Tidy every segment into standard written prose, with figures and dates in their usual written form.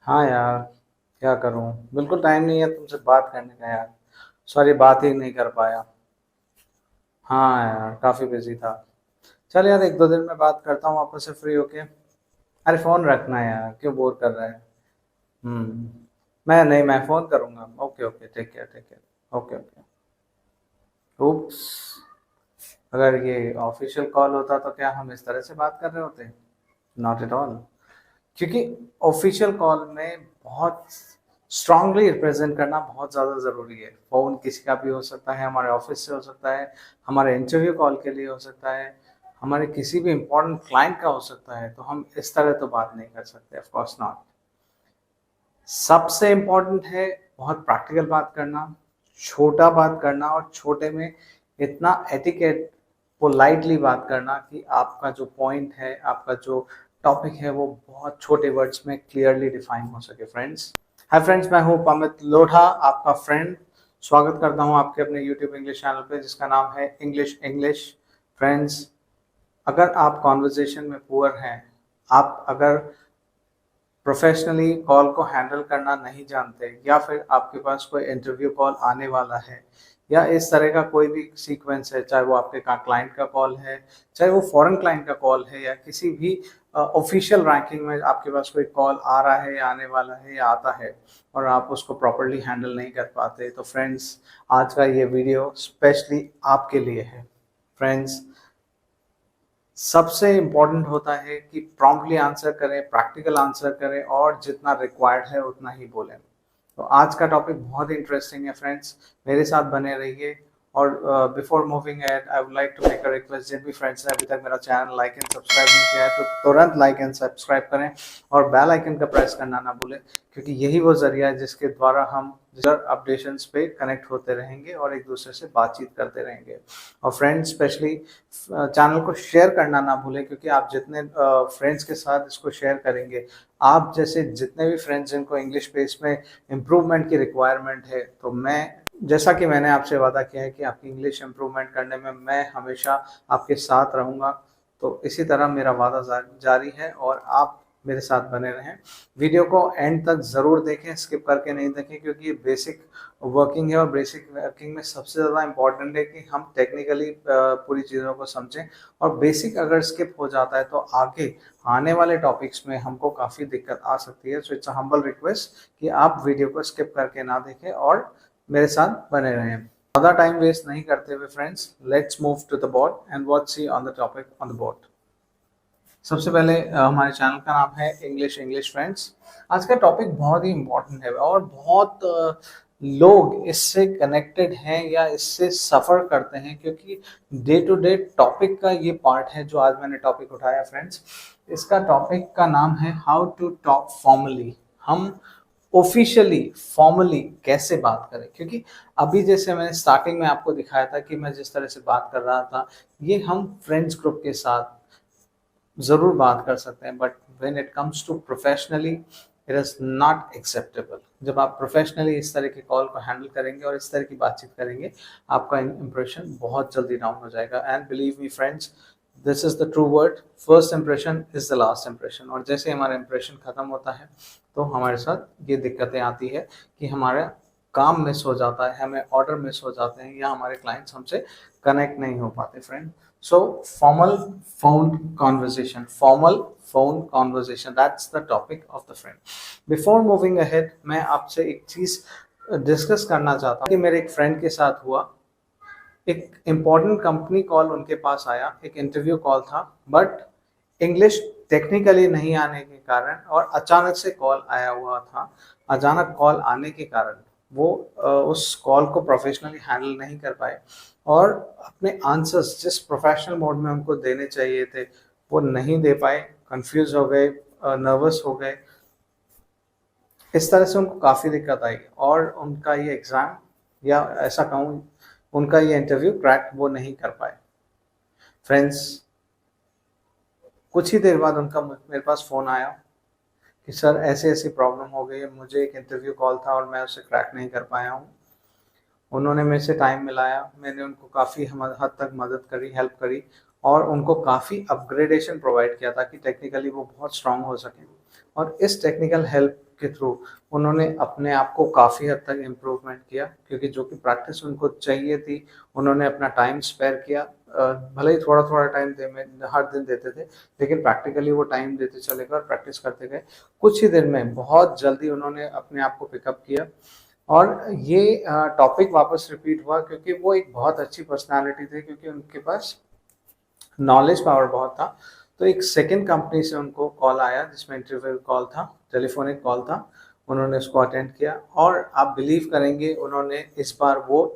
हाँ यार, क्या करूँ। बिल्कुल टाइम नहीं है तुमसे बात करने का यार। सॉरी, बात ही नहीं कर पाया। हाँ यार, काफ़ी बिजी था। चल यार, एक दो दिन में बात करता हूँ वापस से फ्री होके। अरे फ़ोन रखना यार, क्यों बोर कर रहा है। हम्म। मैं फ़ोन करूँगा। Okay okay, take care take care. Okay okay. Oops. अगर ये ऑफिशियल कॉल होता तो क्या हम इस तरह से बात कर रहे होते? Not at all. क्योंकि ऑफिशियल कॉल में बहुत स्ट्रांगली रिप्रेजेंट करना बहुत ज़्यादा ज़रूरी है। फ़ोन किसी का भी हो सकता है, हमारे ऑफिस से हो सकता है, हमारे इंटरव्यू कॉल के लिए हो सकता है, हमारे किसी भी इम्पोर्टेंट क्लाइंट का हो सकता है, तो हम इस तरह तो बात नहीं कर सकते, ऑफ कोर्स नॉट। सबसे इम्पोर्टेंट है बहुत प्रैक्टिकल बात करना, छोटा बात करना, और छोटे में इतना एटिकेट पोलाइटली बात करना कि आपका जो पॉइंट है, आपका जो टॉपिक है, वो बहुत छोटे वर्ड्स में क्लियरली डिफाइन हो सके फ्रेंड्स। हाय फ्रेंड्स, मैं हूँ अमित लोढ़ा, आपका फ्रेंड। स्वागत करता हूँ आपके अपने यूट्यूब इंग्लिश चैनल पे, जिसका नाम है इंग्लिश इंग्लिश। फ्रेंड्स, अगर आप कॉन्वर्जेशन में पुअर हैं, आप अगर प्रोफेशनली कॉल को हैंडल करना नहीं जानते, या फिर आपके पास कोई इंटरव्यू कॉल आने वाला है, या इस तरह का कोई भी सीक्वेंस है, चाहे वो आपके क्लाइंट का कॉल है, चाहे वो फॉरेन क्लाइंट का कॉल है, या किसी भी ऑफिशियल रैंकिंग में आपके पास कोई कॉल आ रहा है या आने वाला है या आता है, और आप उसको प्रॉपरली हैंडल नहीं कर पाते, तो फ्रेंड्स, आज का ये वीडियो स्पेशली आपके लिए है। फ्रेंड्स, सबसे इम्पोर्टेंट होता है कि प्रॉम्प्टली आंसर करें, प्रैक्टिकल आंसर करें, और जितना रिक्वायर्ड है उतना ही बोलें। तो आज का टॉपिक बहुत ही इंटरेस्टिंग है फ्रेंड्स, मेरे साथ बने रहिए। और before moving ahead, I would like to make a request, जिन भी फ्रेंड्स ने अभी तक मेरा चैनल लाइक एंड सब्सक्राइब नहीं किया है, तो तुरंत लाइक एंड सब्सक्राइब करें, और बेल आइकन का प्रेस करना ना भूलें, क्योंकि यही वो जरिया है जिसके द्वारा हम अपडेशंस पे कनेक्ट होते रहेंगे और एक दूसरे से बातचीत करते रहेंगे। और फ्रेंड्स, स्पेशली चैनल को शेयर करना ना भूलें, क्योंकि आप जितने फ्रेंड्स के साथ इसको शेयर करेंगे, आप जैसे जितने भी फ्रेंड्स जिनको इंग्लिश बेस में इम्प्रूवमेंट की रिक्वायरमेंट है, तो मैं, जैसा कि मैंने आपसे वादा किया है कि आपकी इंग्लिश इम्प्रूवमेंट करने में मैं हमेशा आपके साथ रहूँगा, तो इसी तरह मेरा वादा जारी है, और आप मेरे साथ बने रहें। वीडियो को एंड तक ज़रूर देखें, स्किप करके नहीं देखें, क्योंकि ये बेसिक वर्किंग है, और बेसिक वर्किंग में सबसे ज़्यादा इम्पॉर्टेंट है कि हम टेक्निकली पूरी चीज़ों को समझें। और बेसिक अगर स्किप हो जाता है तो आगे आने वाले टॉपिक्स में हमको काफ़ी दिक्कत आ सकती है। So it's a humble request कि आप वीडियो को स्किप करके ना देखें और मेरे साथ बने रहें। ज़्यादा टाइम वेस्ट नहीं करते हुए friends, let's move to the board and what see on the topic on the board. सबसे पहले हमारे चैनल का नाम है इंग्लिश इंग्लिश फ्रेंड्स। आज का टॉपिक बहुत ही इम्पोर्टेंट है, और बहुत लोग इससे कनेक्टेड हैं या इससे सफ़र करते हैं, क्योंकि डे टू डे टॉपिक का ये पार्ट है जो आज मैंने टॉपिक उठाया फ्रेंड्स। इसका टॉपिक का नाम है हाउ टू टॉक फॉर्मली। हम ऑफिशियली फॉर्मली कैसे बात करें, क्योंकि अभी जैसे मैंने स्टार्टिंग में आपको दिखाया था कि मैं जिस तरह से बात कर रहा था, ये हम फ्रेंड्स ग्रुप के साथ ज़रूर बात कर सकते हैं, but when it comes to professionally, it is not acceptable. जब आप प्रोफेशनली इस तरह के कॉल को हैंडल करेंगे और इस तरह की बातचीत करेंगे, आपका इंप्रेशन बहुत जल्दी डाउन हो जाएगा। And believe me friends, this is the true word, first impression is the last impression. और जैसे हमारा इंप्रेशन ख़त्म होता है, तो हमारे साथ ये दिक्कतें आती है कि हमारा काम मिस हो जाता है, हमें ऑर्डर मिस हो जाते हैं, या हमारे क्लाइंट्स हमसे कनेक्ट नहीं हो पाते friend. So formal phone conversation, formal phone conversation, that's the topic of the friend. Before moving ahead, मैं आपसे एक चीज़ डिस्कस करना चाहता हूँ कि मेरे एक फ्रेंड के साथ हुआ। एक इम्पॉर्टेंट कंपनी कॉल उनके पास आया, एक इंटरव्यू कॉल था, बट इंग्लिश टेक्निकली नहीं आने के कारण, और अचानक से कॉल आया हुआ था, अचानक कॉल आने के कारण वो उस कॉल को प्रोफेशनली हैंडल नहीं कर पाए, और अपने आंसर्स जिस प्रोफेशनल मोड में उनको देने चाहिए थे वो नहीं दे पाए, कंफ्यूज हो गए, नर्वस हो गए। इस तरह से उनको काफ़ी दिक्कत आई, और उनका ये एग्ज़ाम, या ऐसा कहूँ, उनका ये इंटरव्यू क्रैक वो नहीं कर पाए फ्रेंड्स। कुछ ही देर बाद उनका मेरे पास फ़ोन आया कि सर ऐसे ऐसी प्रॉब्लम हो गई है, मुझे एक इंटरव्यू कॉल था और मैं उसे क्रैक नहीं कर पाया हूँ। उन्होंने मेरे से टाइम मिलाया, मैंने उनको काफ़ी हद तक मदद करी, हेल्प करी, और उनको काफ़ी अपग्रेडेशन प्रोवाइड किया ताकि टेक्निकली वो बहुत स्ट्रांग हो सकें। और इस टेक्निकल हेल्प के थ्रू उन्होंने अपने आप को काफ़ी हद तक इम्प्रूवमेंट किया, क्योंकि जो कि प्रैक्टिस उनको चाहिए थी उन्होंने अपना टाइम स्पेयर किया। भले ही थोड़ा-थोड़ा टाइम हर दिन देते थे, लेकिन प्रैक्टिकली वो टाइम देते चले गए और प्रैक्टिस करते गए। कुछ ही दिन में बहुत जल्दी उन्होंने अपने आप को पिकअप किया और ये टॉपिक वापस रिपीट हुआ क्योंकि वो एक बहुत अच्छी पर्सनैलिटी थे, क्योंकि उनके पास नॉलेज पावर बहुत था। तो एक सेकंड कंपनी से उनको कॉल आया जिसमें इंटरव्यू कॉल था, टेलीफोनिक कॉल था। उन्होंने उसको अटेंड किया और आप बिलीव करेंगे उन्होंने इस बार वो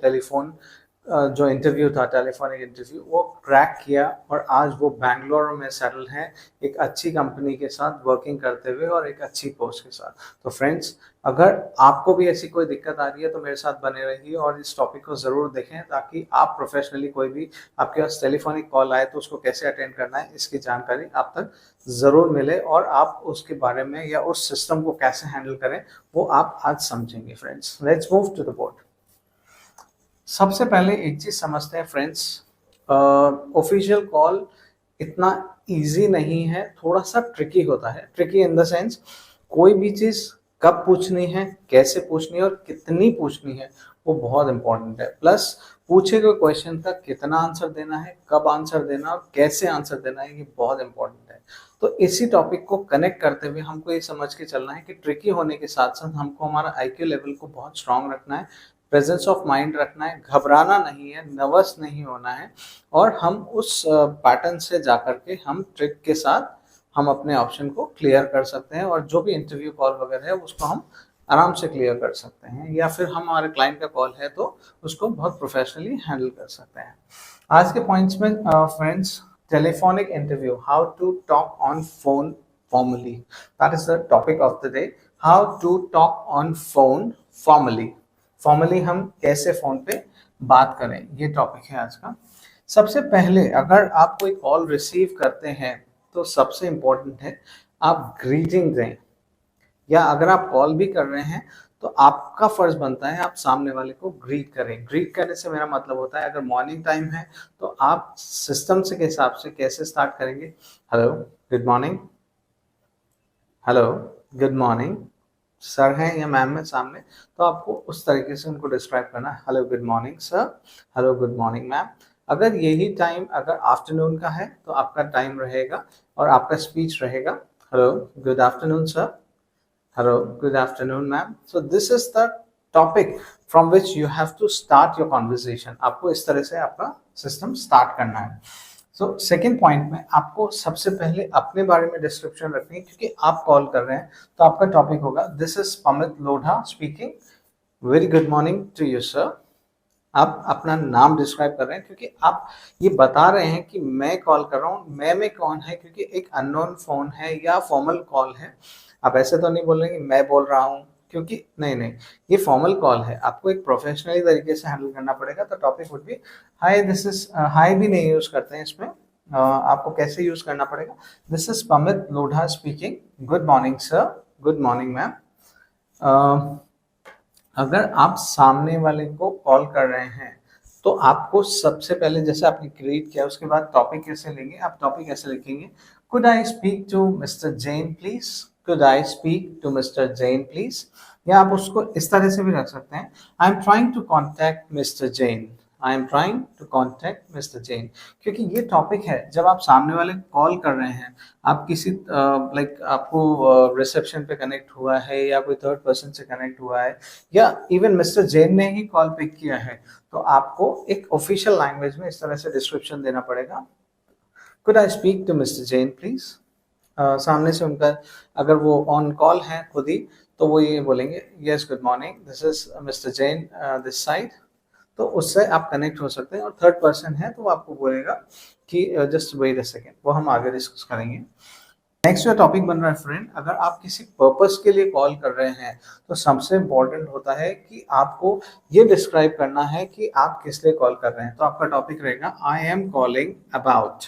जो इंटरव्यू था, टेलीफोनिक इंटरव्यू, वो क्रैक किया और आज वो बैंगलोर में सेटल हैं एक अच्छी कंपनी के साथ वर्किंग करते हुए और एक अच्छी पोस्ट के साथ। तो फ्रेंड्स, अगर आपको भी ऐसी कोई दिक्कत आ रही है तो मेरे साथ बने रहिए और इस टॉपिक को ज़रूर देखें, ताकि आप प्रोफेशनली कोई भी आपके पास टेलीफोनिक कॉल आए तो उसको कैसे अटेंड करना है इसकी जानकारी आप तक ज़रूर मिले और आप उसके बारे में या उस सिस्टम को कैसे हैंडल करें वो आप आज समझेंगे। Friends, let's move to the board. सबसे पहले एक चीज समझते हैं फ्रेंड्स, ऑफिशियल कॉल इतना इजी नहीं है, थोड़ा सा ट्रिकी होता है। ट्रिकी इन द सेंस, कोई भी चीज कब पूछनी है, कैसे पूछनी है और कितनी पूछनी है वो बहुत इंपॉर्टेंट है। प्लस पूछे गए क्वेश्चन का कितना आंसर देना है, कब आंसर देना और कैसे आंसर देना है, ये बहुत इंपॉर्टेंट है। तो इसी टॉपिक को कनेक्ट करते हुए हमको ये समझ के चलना है कि ट्रिकी होने के साथ साथ हमको हमारा आईक्यू लेवल को बहुत स्ट्रांग रखना है, प्रेजेंस ऑफ माइंड रखना है, घबराना नहीं है, नर्वस नहीं होना है और हम उस पैटर्न से जाकर के हम ट्रिक के साथ हम अपने ऑप्शन को क्लियर कर सकते हैं और जो भी इंटरव्यू कॉल वगैरह है उसको हम आराम से क्लियर कर सकते हैं, या फिर हम हमारे क्लाइंट का कॉल है तो उसको बहुत प्रोफेशनली हैंडल कर सकते हैं। आज के पॉइंट्स में friends, telephonic interview, how to talk on phone formally, that is the topic of the day. How to talk on phone formally, formally हम कैसे फोन पे बात करें, ये टॉपिक है आज का। सबसे पहले अगर आप कोई कॉल रिसीव करते हैं तो सबसे इम्पोर्टेंट है आप ग्रीटिंग दें, या अगर आप कॉल भी कर रहे हैं तो आपका फर्ज बनता है आप सामने वाले को ग्रीट करें। ग्रीट करने से मेरा मतलब होता है, अगर मॉर्निंग टाइम है तो आप सिस्टम से के हिसाब से कैसे स्टार्ट करेंगे, hello good morning, hello good morning, sir हैं या मैम है सामने तो आपको उस तरीके से उनको डिस्क्राइब करना है, hello good morning sir, hello good morning ma'am. अगर यही टाइम अगर आफ्टरनून का है तो आपका टाइम रहेगा और आपका स्पीच रहेगा, hello good afternoon sir, hello good afternoon ma'am, so this is the topic from which you have to start your conversation। आपको इस तरह से आपका सिस्टम स्टार्ट करना है। सो सेकेंड पॉइंट में आपको सबसे पहले अपने बारे में डिस्क्रिप्शन रखनी है, क्योंकि आप कॉल कर रहे हैं तो आपका टॉपिक होगा, this is Pamit Lodha speaking, very good morning to you sir. आप अपना नाम डिस्क्राइब कर रहे हैं क्योंकि आप ये बता रहे हैं कि मैं कॉल कर रहा हूँ, मैं में कौन है, क्योंकि एक अननोन फोन है या फॉर्मल कॉल है। आप ऐसे तो नहीं बोल रहे कि मैं बोल रहा हूँ, क्योंकि नहीं, ये फॉर्मल कॉल है, आपको एक प्रोफेशनली तरीके से हैंडल करना पड़ेगा। तो topic would be hi, this is, hi भी नहीं यूज करते हैं इसमें, आपको कैसे यूज करना पड़ेगा, this is Pamit Lodha speaking, good morning sir, good morning ma'am. अगर आप सामने वाले को कॉल कर रहे हैं तो आपको सबसे पहले, जैसे आपने क्रिएट किया उसके बाद टॉपिक कैसे लेंगे, आप टॉपिक कैसे लिखेंगे, could I speak to mister Jain please, could I speak to mister Jain please, या आप उसको इस तरह से भी रख सकते हैं, I am trying to contact mister Jain, I am trying to contact mister Jain. क्योंकि ये टॉपिक है, जब आप सामने वाले कॉल कर रहे हैं, आप किसी आपको रिसेप्शन पे कनेक्ट हुआ है या कोई थर्ड पर्सन से कनेक्ट हुआ है या इवन मिस्टर जैन ने ही कॉल पिक किया है, तो आपको एक ऑफिशियल लैंग्वेज में इस तरह से डिस्क्रिप्शन देना पड़ेगा, could I speak to mister Jain please. सामने से उनका अगर वो ऑन कॉल है खुद ही तो वो ये बोलेंगे, yes good morning, this is mister Jain this side, तो उससे आप कनेक्ट हो सकते हैं। और थर्ड पर्सन है तो वो आपको बोलेगा कि जस्ट वेट अ सेकेंड, वो हम आगे डिस्कस करेंगे। नेक्स्ट जो टॉपिक बन रहा है फ्रेंड, अगर आप किसी पर्पस के लिए कॉल कर रहे हैं तो सबसे इम्पोर्टेंट होता है कि आपको ये डिस्क्राइब करना है कि आप किस लिए कॉल कर रहे हैं। तो आपका टॉपिक रहेगा, आई am calling about,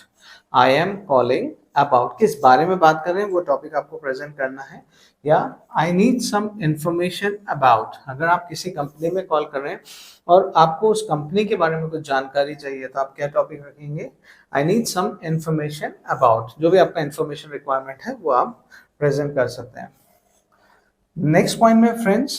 I am calling about, किस बारे में बात कर रहे हैं वो टॉपिक आपको प्रेजेंट करना है। या I need some information about, अगर आप किसी कंपनी में कॉल कर रहे हैं और आपको उस कंपनी के बारे में कुछ जानकारी चाहिए तो आप क्या टॉपिक रखेंगे, I need some information about, जो भी आपका इंफॉर्मेशन रिक्वायरमेंट है वो आप प्रेजेंट कर सकते हैं। नेक्स्ट पॉइंट में friends,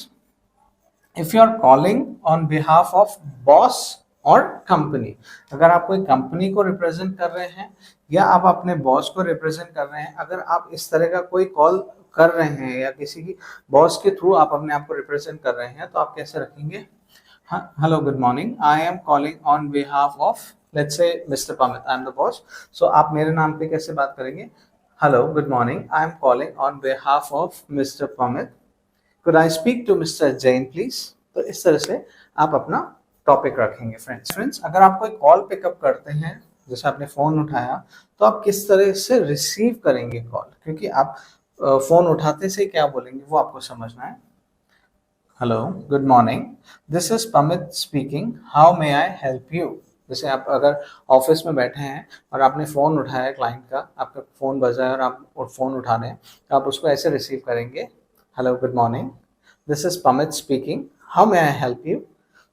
if you are calling on behalf of boss और कंपनी, अगर आप कोई कंपनी को रिप्रेजेंट कर रहे हैं या आप अपने बॉस को रिप्रेजेंट कर रहे हैं, अगर आप इस तरह का कोई कॉल कर रहे हैं या किसी की बॉस के थ्रू आप अपने आप को रिप्रेजेंट कर रहे हैं, तो आप कैसे रखेंगे? Hello good morning, I am calling on behalf of let's say mister Pamit, I am the boss. So आप मेरे नाम पे कैसे बात करेंगे? Hello good morning, I am calling on behalf of mister Pamit, could I speak to Mr. Jain please? तो इस तरह से आप अपना टॉपिक रखेंगे फ्रेंड्स। अगर आप कोई कॉल पिकअप करते हैं, जैसे आपने फोन उठाया, तो आप किस तरह से रिसीव करेंगे कॉल, क्योंकि आप फोन उठाते से क्या बोलेंगे वो आपको समझना है। Hello good morning, this is Pamit speaking, how may I help you? जैसे आप अगर ऑफिस में बैठे हैं और आपने फ़ोन उठाया क्लाइंट का, आपका फ़ोन बजा है और आप फ़ोन उठा रहे हैं, तो आप उसको ऐसे रिसीव करेंगे, hello good morning, this is Pamit speaking, how may I help you?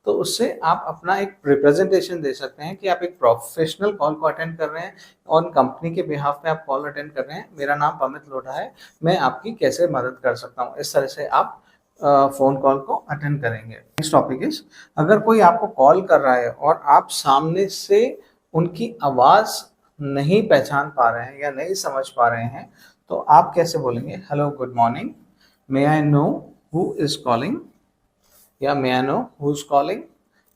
तो उससे आप अपना एक रिप्रेजेंटेशन दे सकते हैं कि आप एक प्रोफेशनल कॉल को अटेंड कर रहे हैं, और कंपनी के बिहाफ पे आप कॉल अटेंड कर रहे हैं, मेरा नाम पमित लोढ़ा है, मैं आपकी कैसे मदद कर सकता हूँ। इस तरह से आप फोन कॉल को अटेंड करेंगे। नेक्स्ट टॉपिक इज, अगर कोई आपको कॉल कर रहा है और आप सामने से उनकी आवाज़ नहीं पहचान पा रहे हैं या नहीं समझ पा रहे हैं, तो आप कैसे बोलेंगे? Hello good morning, may I know who is calling, या may I know who is calling,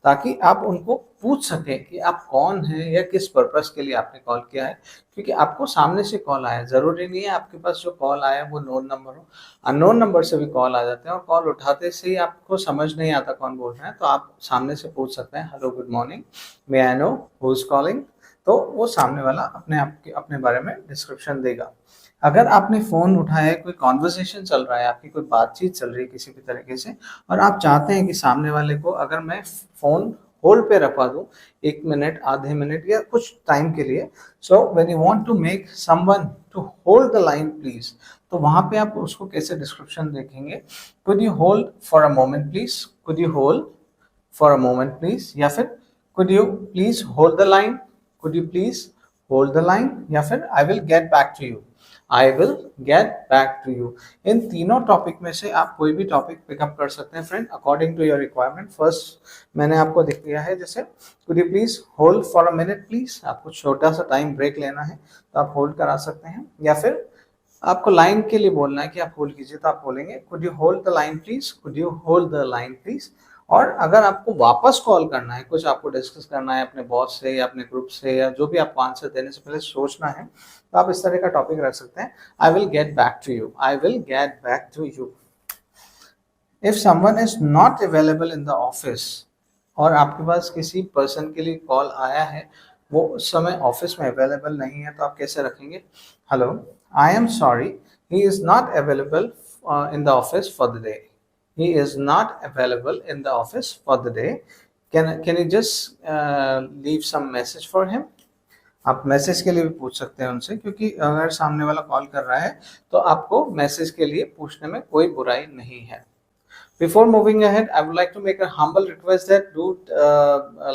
ताकि आप उनको पूछ सकें कि आप कौन हैं या किस पर्पस के लिए आपने कॉल किया है, क्योंकि आपको सामने से कॉल आया, ज़रूरी नहीं है आपके पास जो कॉल आया वो नोन नंबर हो, अननोन नंबर से भी कॉल आ जाते हैं, और कॉल उठाते से ही आपको समझ नहीं आता कौन बोल रहा है, तो आप सामने से पूछ सकते हैं hello good morning, may I know who is calling, तो वो सामने वाला अपने आप के अपने बारे में डिस्क्रिप्शन देगा। अगर आपने फ़ोन उठाया है, कोई कॉन्वर्सेशन चल रहा है, आपकी कोई बातचीत चल रही है किसी भी तरीके से, और आप चाहते हैं कि सामने वाले को अगर मैं फ़ोन होल्ड पे रखवा दूँ 1 मिनट, आधे मिनट या कुछ टाइम के लिए, so when you want to make someone to hold the line please, तो वहाँ पे आप उसको कैसे डिस्क्रिप्शन देखेंगे? Could you hold for a moment please, could you hold for a moment please, या फिर could you please hold the line, could you please hold the line, या फिर I will get back to you, I will get back to you. इन तीनों topic में से आप कोई भी टॉपिक पिकअप कर सकते हैं friend, according to your requirement. First मैंने आपको दिख दिया है, जैसे could you please hold for a minute please, आपको छोटा सा टाइम ब्रेक लेना है तो आप होल्ड करा सकते हैं, या फिर आपको लाइन के लिए बोलना है कि आप होल्ड कीजिए, तो आप बोलेंगे could you hold the line please, could you hold the line please. और अगर आपको वापस कॉल करना है, कुछ आपको डिस्कस करना है अपने बॉस से या अपने ग्रुप से, या जो भी आपको आंसर देने से पहले सोचना है, तो आप इस तरह का टॉपिक रख सकते हैं, I will get back to you, I will get back to you. If someone is not available in the office, और आपके पास किसी पर्सन के लिए कॉल आया है, वो उस समय ऑफिस में अवेलेबल नहीं है, तो आप कैसे रखेंगे? Hello, I am sorry, he is not available in the office for the day, he is not available in the office for the day, can you just leave some message for him? आप message के लिए भी पूछ सकते हैं उनसे, क्योंकि अगर सामने वाला कॉल कर रहा है तो आपको मैसेज के लिए पूछने में कोई बुराई नहीं है। Before moving ahead, I would like to make a humble request that do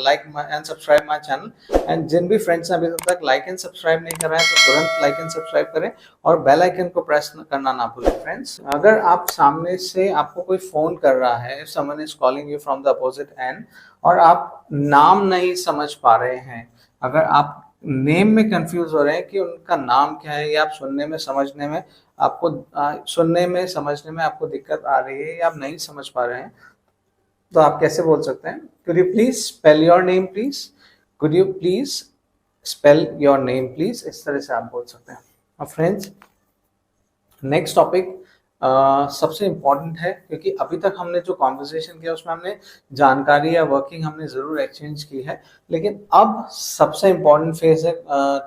like and subscribe my channel, and जिन भी फ्रेंड्स ने अभी तक लाइक एंड सब्सक्राइब नहीं कर रहा है तो तुरंत लाइक एंड सब्सक्राइब करें, और बेल आइकन को प्रेस करना ना भूलें फ्रेंड्स। अगर आप सामने से आपको कोई फ़ोन कर रहा है, if someone is calling you from the opposite end, और आप नाम नहीं समझ पा रहे हैं, अगर आप नेम में कंफ्यूज हो रहे हैं कि उनका नाम क्या है, या आप सुनने में समझने में आपको समझने में आपको दिक्कत आ रही है या आप नहीं समझ पा रहे हैं, तो आप कैसे बोल सकते हैं? Could you please spell your name please, could you please spell your name please, इस तरह से आप बोल सकते हैं। अब फ्रेंड्स, नेक्स्ट टॉपिक सबसे इम्पॉर्टेंट है, क्योंकि अभी तक हमने जो कॉन्वर्सेशन किया उसमें हमने जानकारी या वर्किंग हमने ज़रूर एक्सचेंज की है, लेकिन अब सबसे इम्पॉर्टेंट फेज है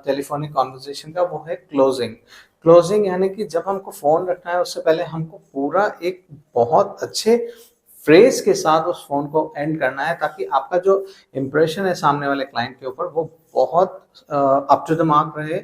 टेलीफोनिक कॉन्वर्सेशन का, वो है क्लोजिंग। क्लोजिंग यानी कि जब हमको फ़ोन रखना है उससे पहले हमको पूरा एक बहुत अच्छे फ्रेज के साथ उस फोन को एंड करना है, ताकि आपका जो इम्प्रेशन है सामने वाले क्लाइंट के ऊपर वो बहुत अप टू द मार्क रहे,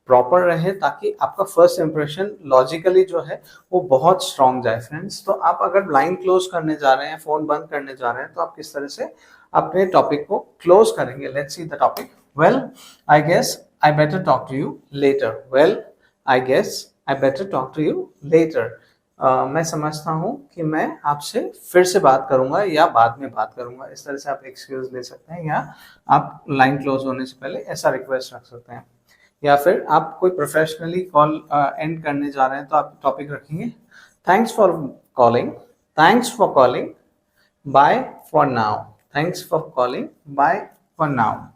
प्रॉपर रहे, ताकि आपका फर्स्ट इंप्रेशन लॉजिकली जो है वो बहुत स्ट्रॉन्ग जाए फ्रेंड्स। तो आप अगर लाइन क्लोज करने जा रहे हैं, फोन बंद करने जा रहे हैं, तो आप किस तरह से अपने टॉपिक को क्लोज करेंगे? Let's see the topic. Well, I guess I better talk to you later. Well, I guess I better talk to you later. मैं समझता हूँ कि मैं आपसे फिर से बात करूंगा या बाद में बात करूंगा। इस तरह से आप एक्सक्यूज ले सकते हैं, या आप लाइन क्लोज होने से पहले ऐसा रिक्वेस्ट रख सकते हैं। या फिर आप कोई प्रोफेशनली कॉल एंड करने जा रहे हैं तो आप टॉपिक रखेंगे, thanks for calling, thanks for calling, bye for now, thanks for calling, bye for now.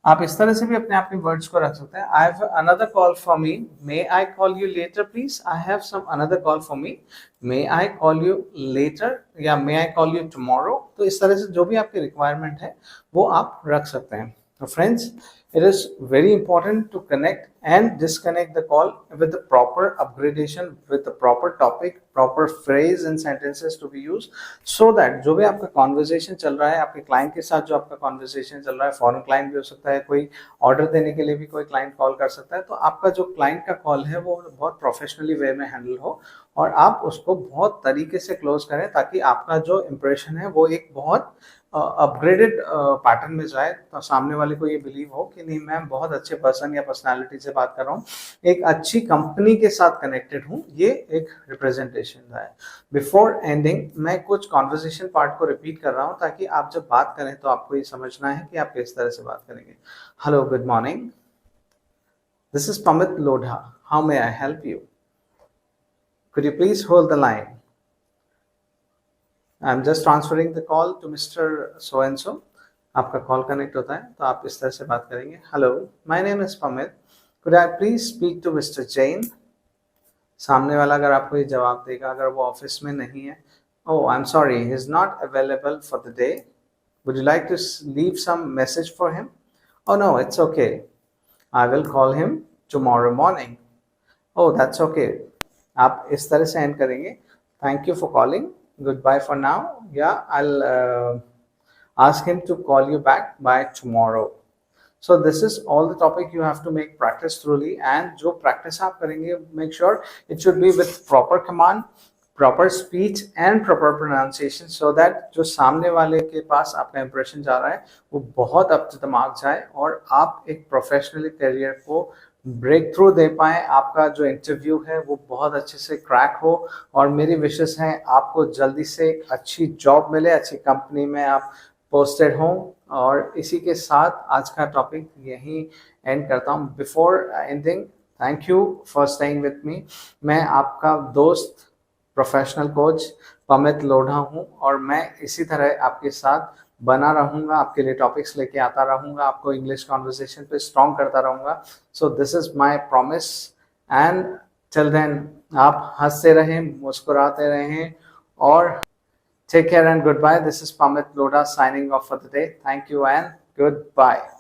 आप इस तरह से भी अपने आप में वर्ड्स को रख सकते हैं। I have another call for me, may I call you later please, I have some another call for me, may I call you later, या may I call you tomorrow. तो इस तरह से जो भी आपकी रिक्वायरमेंट है वो आप रख सकते हैं। So friends, it is very important to connect and disconnect the call with the proper upgradation, with the proper topic, proper phrase and sentences to be used, so that जो भी आपका conversation चल रहा है, आपके client के साथ जो आपका conversation चल रहा है, foreign client भी हो सकता है, कोई order देने के लिए भी कोई client call कर सकता है, तो आपका जो client का call है वो बहुत professionally way में handle हो और आप उसको बहुत तरीके से close करें, ताकि आपका जो impression है वो एक बहुत अपग्रेडेड पैटर्न में जाए, तो सामने वाले को ये बिलीव हो कि नहीं, मैं बहुत अच्छे पर्सन या पर्सनालिटी से बात कर रहा हूँ, एक अच्छी कंपनी के साथ कनेक्टेड हूँ, ये एक रिप्रेजेंटेशन है। बिफोर एंडिंग मैं कुछ कॉन्वर्सेशन पार्ट को रिपीट कर रहा हूँ, ताकि आप जब बात करें तो आपको ये समझना है कि आप किस तरह से बात करेंगे। Hello, good morning, this is Pamit Lodha, how may I help you, could you please hold the line, I am just transferring the call to mister so and so. आपका कॉल कनेक्ट होता है तो आप इस तरह से बात करेंगे, hello my name is Pamit, could I please speak to mister Jain. सामने वाला अगर आपको ये जवाब देगा, अगर वो ऑफिस में नहीं है, oh I am sorry, he is not available for the day, would you like to leave some message for him, oh no it's okay, I will call him tomorrow morning, oh that's okay. आप इस तरह से end करेंगे, thank you for calling, goodbye for now, yeah, I'll ask him to call you back by tomorrow. So this is all the topic you have to make practice thoroughly, and जो practice आप करेंगे, make sure it should be with proper command, proper speech and proper pronunciation, so that जो सामने वाले के पास आपका impression जा रहा है वो बहुत up to दिमाग जाए और आप एक professionally career को ब्रेक थ्रू दे पाए, आपका जो इंटरव्यू है वो बहुत अच्छे से क्रैक हो, और मेरी विशेष है आपको जल्दी से अच्छी जॉब मिले, अच्छी कंपनी में आप पोस्टेड हों। और इसी के साथ आज का टॉपिक यहीं एंड करता हूँ। Before ending, thank you for staying with me. मैं आपका दोस्त, प्रोफेशनल कोच पमित लोढ़ा हूँ, और मैं इसी तरह आपके साथ बना रहूँगा, आपके लिए टॉपिक्स लेके आता रहूँगा, आपको इंग्लिश कॉन्वर्सेशन पे स्ट्रॉन्ग करता रहूँगा। So this is my promise, and till then आप हंसते रहें, मुस्कुराते रहें, और take care and good bye. This is Pamit Lodha signing off for the day. Thank you and goodbye.